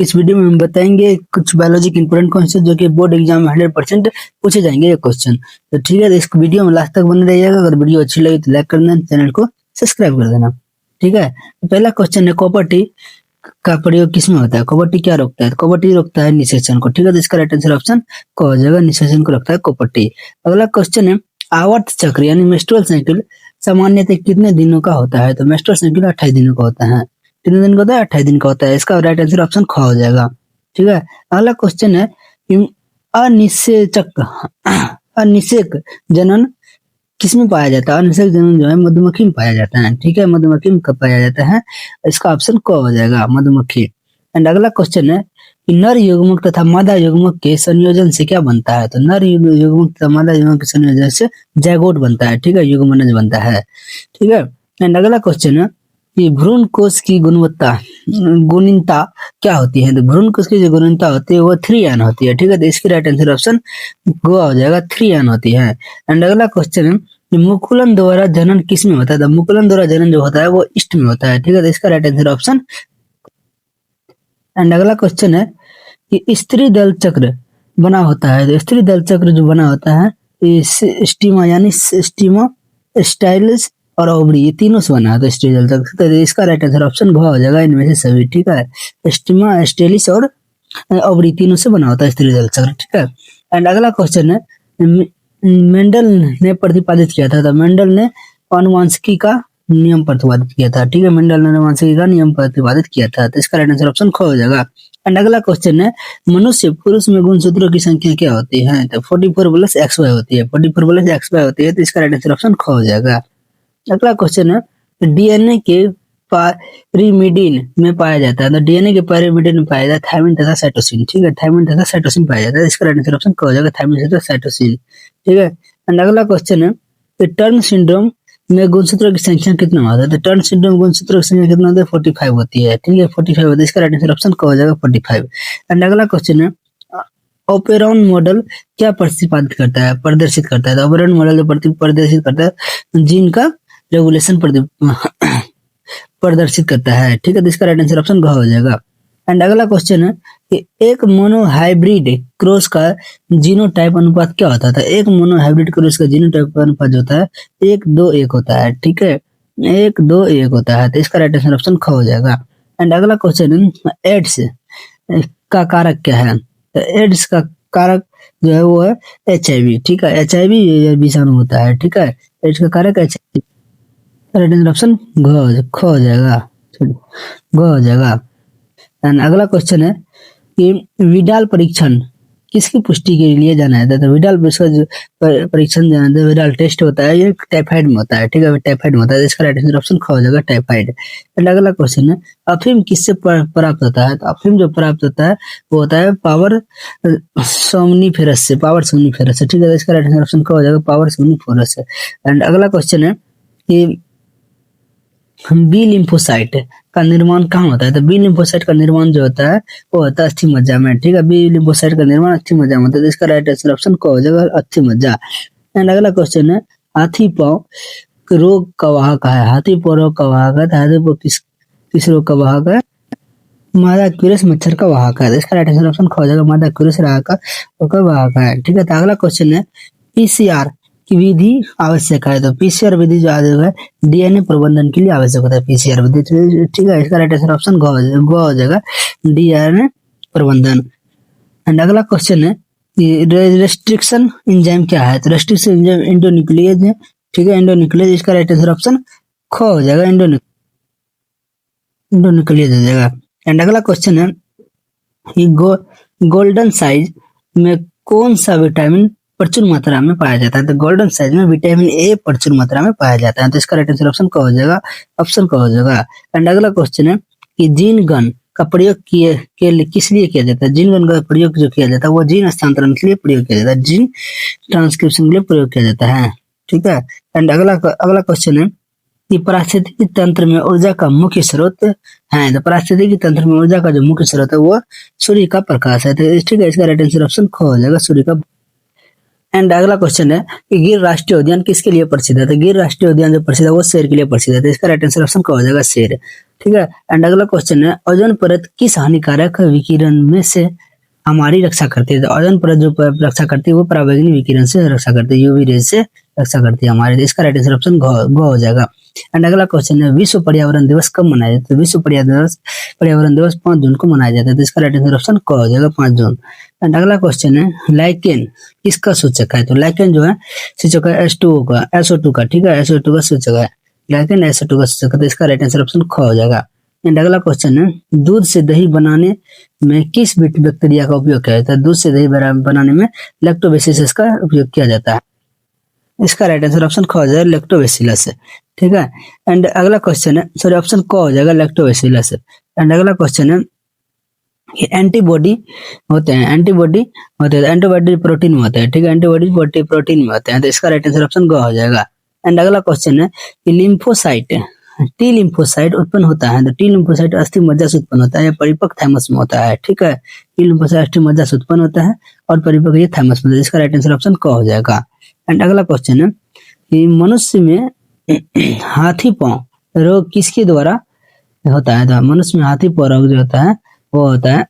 इस वीडियो में हम बताएंगे कुछ बायोलॉजी के इंपॉर्टेंट क्वेश्चन जो कि बोर्ड एग्जाम में 100% पूछे जाएंगे ये क्वेश्चन। तो ठीक है, तो इस वीडियो में लास्ट तक बने रहिएगा। अगर वीडियो अच्छी लगी तो लाइक कर देना, चैनल को सब्सक्राइब कर देना। ठीक है, तो पहला क्वेश्चन है कॉपर टी का प्रयोग किसमें होता है? कॉपर टी क्या रोकता है? कॉपर टी रोकता है निषेचन को। ठीक है, तो इसका राइट आंसर ऑप्शन क हो जाएगा, निषेचन को रोकता है कॉपर टी। अगला क्वेश्चन है आवर्त चक्र यानी मेंस्ट्रुअल साइकिल सामान्यतः कितने दिनों का होता है? तो मेंस्ट्रुअल साइकिल 28 दिनों का होता है। कितने दिन का होता है? 28 दिन का होता है। इसका राइट आंसर ऑप्शन ख हो जाएगा। ठीक है, अगला क्वेश्चन है अनिषेचक अनिषेक जनन किसमें पाया जाता है? अनिषेक जनन जो है मधुमक्खी में पाया जाता है। ठीक है, मधुमक्खी में पाया जाता है। इसका ऑप्शन क हो जाएगा, मधुमक्खी। एंड अगला क्वेश्चन है कि नर युग्मक तथा मादा युग्मक के संयोजन से क्या बनता है? तो नर युग्मक तथा मादा युग्मक के संयोजन से जैगोट बनता है। ठीक है, युग्मनज बनता है। ठीक है, एंड अगला क्वेश्चन है कि भ्रूण कोश की गुणवत्ता क्या होती है? तो भ्रूण कोश की जो गुणवत्ता होती है वो 3n होती है। ठीक है, तो इसकी राइट आंसर ऑप्शन गो हो जाएगा, 3n होती है। एंड अगला क्वेश्चन है कि मुकुलन द्वारा जनन किस में होता है? तो मुकुलन द्वारा जनन जो होता है वो ईस्ट में होता है। ठीक है, तो इसका राइट आंसर ऑप्शन। एंड अगला क्वेश्चन है कि स्त्री दल चक्र बना होता है। तो स्त्री दल चक्र जो बना होता है स्टीमा यानी स्टीमा स्टाइलिस और ओवरी, ये तीनों से बना है। तो स्त्री दल चक्र, तो इसका राइट आंसर ऑप्शन घ हो जाएगा, इनमें से सभी। ठीक है, स्टीमा स्टेलिस और ओवरी तीनों से बना होता है स्त्री दल चक्र। ठीक है, एंड अगला क्वेश्चन है मेंडल ने प्रतिपादित किया था। तो मेंडल ने आनुवंशिकी का नियम प्रतिपादित किया था। ठीक है, मेंडल ने आनुवंशिकी का नियम प्रतिपादित किया था। तो इसका राइट आंसर ऑप्शन ख हो जाएगा। एंड अगला क्वेश्चन है मनुष्य पुरुष में गुणसूत्रों की संख्या क्या होती है? तो 44 प्लस XY होती है। 44 प्लस XY होती है, तो इसका राइट आंसर ऑप्शन ख हो जाएगा। अगला क्वेश्चन है डीएनए के पायरिमिडीन में पाया जाता है। तो डीएनए के पायरिमिडीन में पाया जाता है थायमिन तथा साइटोसिन। ठीक है, थायमिन तथा साइटोसिन पाया जाता है। इसका राइट आंसर ऑप्शन क हो जाएगा, थायमिन तथा साइटोसिन। ठीक है, एंड अगला क्वेश्चन है कि टर्न सिंड्रोम में गुणसूत्रों की संख्या कितना होता है? तो टर्न सिंड्रोम गुणसूत्रों की संख्या कितना होता है? 45 होती है। ठीक है, 45 होती है। इसका राइट आंसर ऑप्शन क हो जाएगा, 45। एंड अगला क्वेश्चन है ओपेरॉन मॉडल क्या प्रतिपादित करता है, प्रदर्शित करता है? तो ओपेरॉन मॉडल जो प्रदर्शित करता है जीन का रेगुलेशन प्रदर्शित करता है। ठीक है, तो इसका राइट आंसर ऑप्शन घ हो जाएगा। एंड अगला क्वेश्चन है कि एक मोनोहाइब्रिड क्रॉस का जीनोटाइप अनुपात क्या होता है? एक मोनोहाइब्रिड क्रॉस का जीनोटाइप अनुपात जो होता है 1:2:1 होता है। ठीक है, 1:2:1 होता है। तो इसका राइट आंसर ऑप्शन ख हो जाएगा। एंड अगला क्वेश्चन है एड्स का कारक क्या है? तो एड्स का कारक जो है वो है HIV। ठीक है, HIV विषाणु होता है। ठीक है, एड्स का कारक HIV। राइट आंसर ऑप्शन ख हो जाएगा, ग हो जाएगा। एंड अगला क्वेश्चन है कि विडाल परीक्षण किसकी पुष्टि के लिए जाना जाता है? तो विडाल परीक्षण जाना जाता है, विडाल टेस्ट होता है, ये टाइफाइड में होता है। ठीक है, टाइफाइड में होता है। इसका राइट आंसर ऑप्शन ख हो जाएगा, टाइफाइड। एंड अगला क्वेश्चन है अफीम किससे प्राप्त होता है? तो अफीम जो प्राप्त होता है वो होता है पावर सोमनीफेरस से, पावर सोमनीफेरस से। ठीक है, इसका राइट आंसर ऑप्शन ख हो जाएगा, पावर सोमनीफेरस से। एंड अगला क्वेश्चन है कि बी लिम्फोसाइट का निर्माण कहाँ होता है? तो बी लिम्फोसाइट का निर्माण जो होता है वो होता है अस्थि मज्जा में। ठीक है, बी लिम्फोसाइट का निर्माण अस्थि मज्जा में होता है। तो इसका राइट आंसर ऑप्शन को हो जाएगा, अस्थि मज्जा। एंड अगला क्वेश्चन है हाथी पांव रोग का वाहक है। हाथी पांव रोग का वाहक है। हाथी पांव किस रोग का वाहक है? मादा क्यूरस मच्छर का वाहक है। इसका राइट आंसर ऑप्शन हो जाएगा, मादा क्यूरस का वाहक है। ठीक है, तो अगला क्वेश्चन है PCR की विधि आवश्यक है। तो PCR विधि जो है DNA प्रबंधन के लिए आवश्यक होता है, PCR विधि। ठीक है, इसका राइट आंसर ऑप्शन ग हो जाएगा, DNA प्रबंधन। एंड अगला क्वेश्चन है रेस्ट्रिक्शन एंजाइम क्या है? तो रेस्ट्रिक्शन एंजाइम एंडोन्यूक्लियेज है। ठीक है, एंडोन्यूक्लियेज। इसका राइट आंसर ऑप्शन ख हो जाएगा, एंडोन्यूक्लियेज हो जाएगा। एंड अगला क्वेश्चन है कि गोल्डन साइज में कौन सा विटामिन प्रचुर मात्रा में पाया जाता है? तो गोल्डन साइज में विटामिन A प्रचुर मात्रा में पाया जाता है। तो इसका राइट आंसर ऑप्शन का हो जाएगा, ऑप्शन का हो जाएगा। एंड अगला क्वेश्चन है कि जीन गन का प्रयोग किस लिए किया जाता है? जीन गन का प्रयोग जो किया जाता है वो जीन हस्तांतरण के लिए प्रयोग किया जाता है, जीन ट्रांसक्रिप्शन के लिए प्रयोग किया जाता है। ठीक है, एंड अगला क्वेश्चन है कि पारिस्थितिकी तंत्र में ऊर्जा का मुख्य स्रोत है। तो पारिस्थितिकी तंत्र में ऊर्जा का जो मुख्य स्रोत है वो सूर्य का प्रकाश है। तो ठीक है, इसका राइट आंसर ऑप्शन ख हो जाएगा, सूर्य का। एंड अगला क्वेश्चन है कि गिर राष्ट्रीय उद्यान किसके लिए प्रसिद्ध है? तो गिर राष्ट्रीय उद्यान जो प्रसिद्ध है वो शेर के लिए प्रसिद्ध है। तो इसका राइट आंसर ऑप्शन क्या हो जाएगा, शेर। ठीक है। एंड अगला क्वेश्चन है ओजोन परत किस हानिकारक विकिरण में से हमारी रक्षा करती है। तो ओजोन परत जो रक्षा करती है वो पराबैंगनी विकिरण से रक्षा करती है, यूवी रेज से रक्षा करती है हमारे। इसका राइट आंसर ऑप्शन ग हो जाएगा। एंड अगला क्वेश्चन है विश्व पर्यावरण दिवस कब मनाया जाता है। तो विश्व पर्यावरण दिवस 5 जून को मनाया जाता है। तो इसका राइट आंसर ऑप्शन क हो जाएगा 5 जून। एंड अगला क्वेश्चन है लाइकेन किसका सूचक है। तो लाइकेन जो है सूचक है H2O का, SO2 का, ठीक है, SO2 का सूचक है लाइकेन, SO2 का सूचक है। तो इसका राइट आंसर ऑप्शन ख हो जाएगा। एंड अगला क्वेश्चन है दूध से दही बनाने में किस बैक्टीरिया का उपयोग किया जाता है। दूध से दही बनाने में लैक्टोबैसिलस का उपयोग किया जाता है। इसका राइट आंसर ऑप्शन ख हो जाएगा लैक्टोबैसिलस, ठीक है। एंड अगला क्वेश्चन है सॉरी ऑप्शन क हो जाएगा लैक्टोबैसिलस। एंड अगला क्वेश्चन है कि एंटीबॉडी होते हैं, एंटीबॉडी प्रोटीन में होते हैं, ठीक है, एंटीबॉडी प्रोटीन में होते हैं। तो इसका राइट आंसर ऑप्शन ग हो जाएगा। एंड अगला क्वेश्चन है कि लिम्फोसाइट टी लिम्फोसाइट उत्पन्न होता है। तो टी लिम्फोसाइट अस्थि मज्जा से उत्पन्न होता है या परिपक्व थैमस में होता है, ठीक है। टी लिम्फोसाइट अस्थि मज्जा से उत्पन्न होता है और परिपक्व ये थैमस में। इसका राइट आंसर ऑप्शन क हो जाएगा। एंड अगला क्वेश्चन है कि मनुष्य में हाथी पांव रोग किसके द्वारा होता है। तो मनुष्य में हाथी पांव रोग जो होता है वो होता है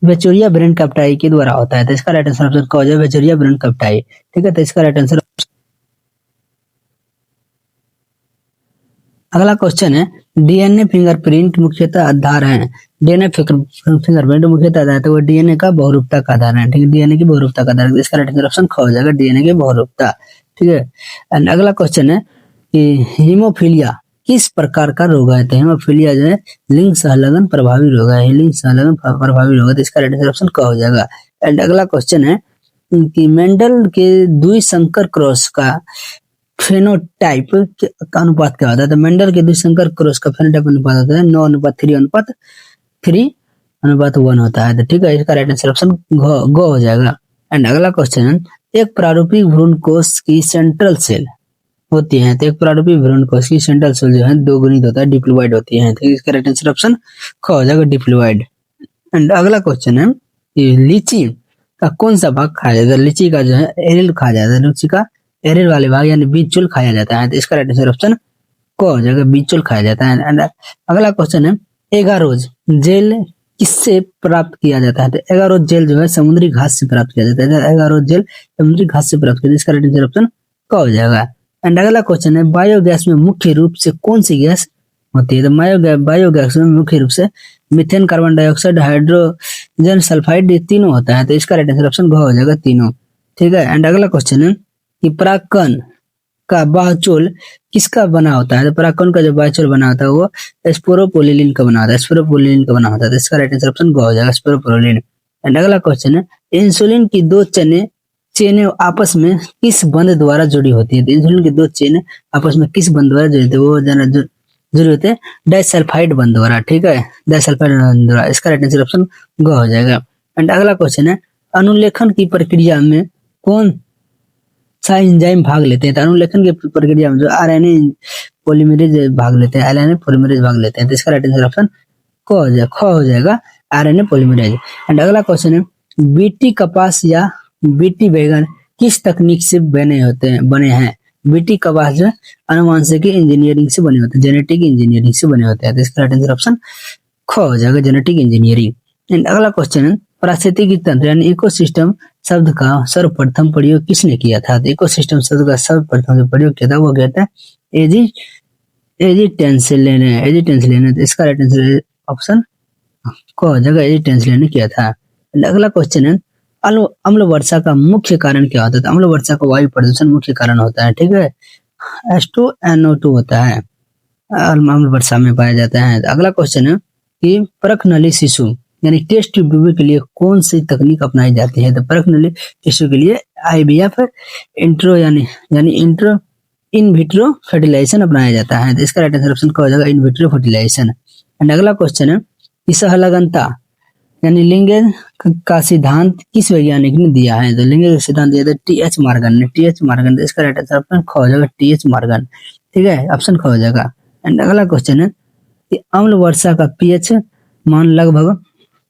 वेचूरिया ब्रेन कैप्टाई के द्वारा होता है। तो इसका राइट आंसर ऑप्शन क हो जाएगा वेचूरिया ब्रेन कैप्टाई, ठीक है। तो इसका राइट आंसर। अगला क्वेश्चन है डीएनए फिंगरप्रिंट मुख्यतः आधार है। डीएनए फिंगरप्रिंट मुख्यतः आधार है तो वो डीएनए का बहुरूपता का आधार है, ठीक है, डीएनए की बहुरूपता का आधार है। इसका राइट आंसर ऑप्शन ख हो जाएगा डीएनए की बहुरूपता, ठीक है। एंड अगला क्वेश्चन है कि हीमोफीलिया किस प्रकार का रोग है। तो हीमोफीलिया जो है लिंग सहलगन प्रभावी रोग है, लिंग सहलगन प्रभावी रोग है। तो इसका राइट आंसर ऑप्शन क हो जाएगा। एंड अगला क्वेश्चन है कि मेंडल के द्विसंकर क्रॉस का फेनोटाइप का अनुपात क्या होता है। तो मेंडल के द्विसंकर क्रॉस का फेनोटाइप अनुपात होता है 9:3:3:1 होता है। तो ठीक है, इसका राइट आंसर ऑप्शन ग हो जाएगा। एंड अगला क्वेश्चन है एक प्रारूपिक भ्रूण कोश की सेंट्रल सेल होती है। तो एक प्रारूपिक भ्रूण कोश की सेंट्रल सेल जो है दोगुणित होता है, डिप्लॉइड होती है। तो इसका राइट आंसर ऑप्शन ख हो जाएगा डिप्लॉइड। एंड अगला क्वेश्चन है कि लीची का कौन सा भाग खाया जाता है। लीची का जो है एरियल खाया जाता है, लीची का एरियल वाले भाग यानी बीज खाया जाता है। तो इसका राइट आंसर ऑप्शन क हो जाएगा बीज खाया जाता है। एंड अगला क्वेश्चन है एगारोज जेल किससे प्राप्त किया जाता है। तो एगारोज जेल जो है समुद्री घास से प्राप्त किया जाता है। एगारोज जेल समुद्री घास से प्राप्त किया जाता है। इसका राइट आंसर ऑप्शन क हो जाएगा। एंड अगला क्वेश्चन है बायोगैस में मुख्य रूप से कौन सी गैस होती है। तो बायोगैस में मुख्य रूप से methane, carbon dioxide, hydrogen sulphide ये तीनों होता है। तो इसका राइट आंसर ऑप्शन ग हो जाएगा तीनों, ठीक है। एंड अगला क्वेश्चन है कि परागकण का बाहचोल किसका बना होता है। तो परागकण का जो बाहचोल बना होता है वो स्पोरोपोलिन का बना होता है, स्पोरोपोलिन का बना होता है। तो इसका राइट आंसर ऑप्शन ग हो जाएगा स्पोरोपोलिन। एंड अगला क्वेश्चन है इंसुलिन की दो चेनें आपस में किस बंध द्वारा जुड़ी होती है। तो इंसुलिन की दो चेनें आपस में किस बंध द्वारा जुड़ी होती है, वो जुड़ी होते हैं डाइसल्फाइड बंध द्वारा, ठीक है, डाइसल्फाइड बंध द्वारा। इसका राइट आंसर ऑप्शन ग हो जाएगा। एंड अगला क्वेश्चन है अनुलेखन की प्रक्रिया में कौन सा एंजाइम भाग लेते हैं। तो अनुलेखन की प्रक्रिया में जो आरएनए पॉलीमरेज भाग लेते हैं, आरएनए पॉलीमरेज भाग लेते हैं। तो इसका राइट आंसर ऑप्शन ख हो जाएगा आरएनए पॉलीमरेज। एंड अगला क्वेश्चन है बीटी कपास या बीटी बैगन किस तकनीक से बने हैं। बीटी कपास जो आनुवंशिकी इंजीनियरिंग से बने होते हैं, जेनेटिक इंजीनियरिंग से बने होते हैं। तो इसका राइट आंसर ऑप्शन ख हो जाएगा जेनेटिक इंजीनियरिंग। एंड अगला क्वेश्चन है पारिस्थितिकी तंत्र यानी इकोसिस्टम शब्द का सर्वप्रथम प्रयोग किसने किया था। तो इकोसिस्टम शब्द का सर्वप्रथम जो प्रयोग किया था वो कहता है एजी टेंसलेन। तो इसका राइट आंसर ऑप्शन क हो जाएगा एजी टेंसलेन ने किया था। अगला क्वेश्चन है अम्ल वर्षा का मुख्य कारण क्या होता है। तो अम्ल वर्षा का वायु प्रदूषण मुख्य कारण होता है, ठीक है, H2NO2 होता है, अम्ल वर्षा में पाया जाता है। अगला क्वेश्चन है कि परखनली शिशु यानी टेस्ट ट्यूब बेबी के लिए कौन सी तकनीक अपनाई जाती है। तो परखनली शिशु के लिए IVF इंट्रो यानी इंट्रो इन विट्रो फर्टिलाइजेशन अपनाया जाता है। तो इसका राइट आंसर ऑप्शन क्या हो जाएगा इन विट्रो फर्टिलाइजेशन। एंड अगला क्वेश्चन है कि सहलगनता यानी लिंगेज का सिद्धांत किस वैज्ञानिक ने दिया है। तो लिंगेज का सिद्धांत दिया था TH मॉर्गन ने, TH मॉर्गन। तो इसका राइट आंसर ऑप्शन ख हो जाएगा TH मॉर्गन, ठीक है, ऑप्शन ख हो जाएगा। एंड अगला क्वेश्चन है कि अम्ल वर्षा का pH मान लगभग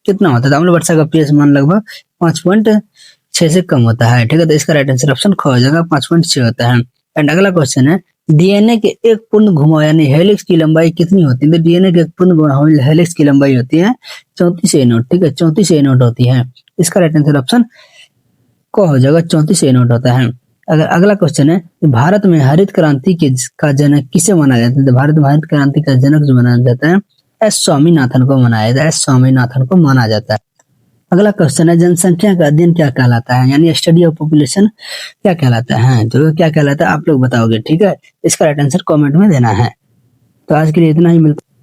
कितना होता है। तो अम्ल वर्षा का pH मान लगभग 5.6 से कम होता है, ठीक है। तो इसका राइट आंसर ऑप्शन ख हो जाएगा 5.6 होता है। एंड अगला क्वेश्चन है डीएनए के एक पूर्ण घुमाव यानी हेलिक्स की लंबाई कितनी होती है? तो डीएनए के एक पूर्ण घुमाव हेलिक्स की लंबाई होती है 34 ए नोट। ठीक है, 34 ए नोट होती है। इसका राइट आंसर ऑप्शन को हो जाएगा, 34 ए नोट होता है। अगर अगला क्वेश्चन है कि भारत में हरित क्रांति के का जनक किसे माना जाता है? तो भारत में हरित क्रांति का जनक जो माना जाता है एस स्वामीनाथन को माना जाता है, एस स्वामीनाथन को माना जाता है। अगला क्वेश्चन है जनसंख्या का अध्ययन क्या कहलाता है? यानी स्टडी ऑफ पॉपुलेशन क्या कहलाता है? तो क्या कहलाता है आप लोग बताओगे, ठीक है। इसका राइट आंसर कमेंट में देना है। तो आज के लिए इतना ही, मिलता